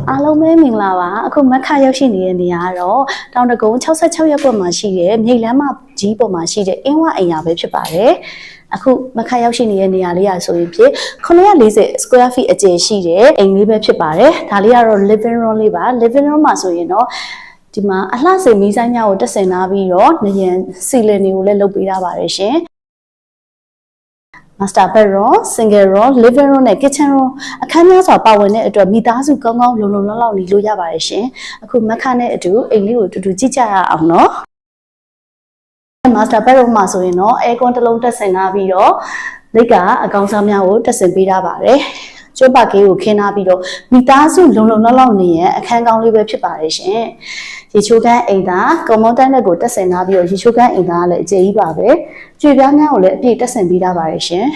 အားလုံးပဲမင်္ဂလာပါအခုမခရောက်ရှိနေတဲ့နေရာကတော့တောင်တကုန်း66ရပ်ကွက်မှာရှိတဲ့မြိတ်လမ်းမကြီးပေါ်မှာရှိတဲ့အင်းဝအိမ်ယာပဲဖြစ်ပါတယ်အခုမခရောက်ရှိနေတဲ့နေရာလေးရဆိုရင်ဖြစ်940 square feet အကျယ်ရှိတဲ့အိမ်လေးပဲဖြစ်ပါတယ်ဒါလေးကတော့ living room လေးပါ living room မှာဆိုရင်တော့ဒီမှာအလှစိမ်မီးဆိုင်များကိုတက်ဆင်ထားပြီးတော့နရင်စီလင်တွေကိုလည်းလုပ်ပေးထားပါတယ်ရှင်Master bedroom, single room, living room နဲ့ kitchen room အခန်းများစွာပါဝင်တဲ့အတွက်မိသားစုကောင်းကောင်းလုံလုံလောက်လောက်နေလို့ရပါတယ်ရှင်အခုမခနဲ့အတူအိမ်လေးကိုတူတူကြည့်ကြရအောင်နော် Master bedroom မှာဆိုရင်တော့ aircon တစ်လုံးတက်ဆင်ထားပြီးတော့လက်ကအကောင်စားများကိုတက်ဆင်ပေးထားပါတယ်ကျွတ်ပါကေးကိုခင်းထားပြီးတော့မိသားစုလုံလုံလောက်လောက်နေရအခန်းကောင်းလေးပဲဖြစ်ပါတယ်ရှင်ရေချိုးကန်းအိမ်သားကွန်မွန်တန်နဲ့ကိုတက်ဆင်ထားပြီးတော့ရေချိုးကန်းအိမ်သားကလည်းအကျယ်ကြီးပါပဲကြွေပြားများကိုလည်းအပြည့်တက်ဆင်ပေးထားပါတယ်ရှင်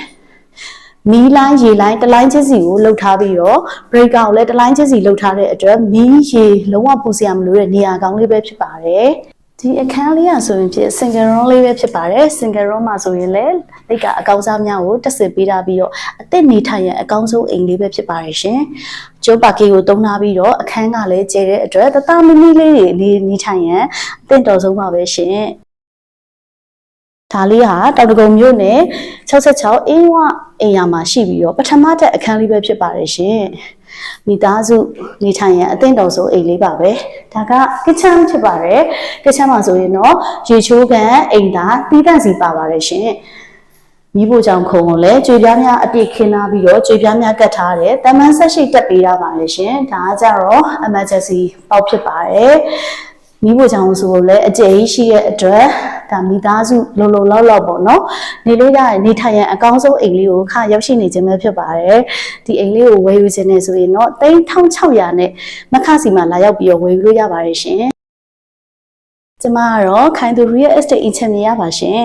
မီးလိုင်းရေလိုင်းတလိုင်းချင်းစီကိုလှုပ်ထားပြီးတော့ breaker ကိုလည်းတလိုင်းချင်းစီလှုပ်ထားတဲ့အတွက်မီးရေလုံးဝပူစရာမလိုတဲ့နေရာကောင်းလေးပဲဖြစ်ပါတယ်ဒီအခန်းလေးရဆိုရင်ဖြစ် single room လေးပဲဖြစ်ပါတယ် single room မှာဆိုရင်လည်းလက်ကအကောင်းစားများကိုတက်ဆင်ပေးထားပြီးတော့အသစ်နေထိုင်ရန်အကောင်းဆုံးအိမ်လေးပဲဖြစ်ပါတယ်ရှင်ကျိုးပါကေကိုတုံးထားပြီးတော့အခန်းကလည်းကျဲတဲ့အတွက်တသားမီမီလေးတွေနေထိုင်ရန်အသင့်တော်ဆုံးပါပဲရှင်ဒါလေးဟာတောင်တကုံမြို့နယ်66အင်းဝအိမ်ယာမှာရှိပြီးတော့ပထမတက်အခန်းလေးပဲဖြစ်ပါတယ်ရှင်မိသားစုနေထိုင်ရန်အသင့်တော်ဆုံးအိမ်လေးပါပဲဒါက kitchen ဖြစ်ပါတယ် kitchen မှာဆိုရင်တော့ရေချိုးကန်အိမ်သားတီးတန့်စီပါပါတယ်ရှင်မိဖို့ကြောင့်ခုံကိုလည်းကြွေပြားများအပြည့်ခင်းထားပြီးတော့ကြွေပြားများကတ်ထားတယ်တမန်ဆက်ရှိတက်ပေးရပါတယ်ရှင်ဒါကကြတော့ emergency ပေါက်ဖြစ်ပါတယ်မိဖို့ကြောင့်ဆိုလို့လည်းအကျယ်ကြီးရှိတဲ့အတွက်ဒါမိသားစုလုံလုံလောက်လောက်ပေါ့နော်နေလို့ရရင်နေထိုင်ရန်အကောင်းဆုံးအိမ်လေးကိုခါရောက်ရှိနေခြင်းပဲဖြစ်ပါတယ်ဒီအိမ်လေးကိုဝယ်ယူခြင်းနဲ့ဆိုရင်တော့3600နဲ့မခစီမှာလာရောက်ပြီးတော့ဝယ်ယူလို့ရပါတယ်ရှင်ကျမကတော့ခိုင်သူ real estate engineer ပါရှင်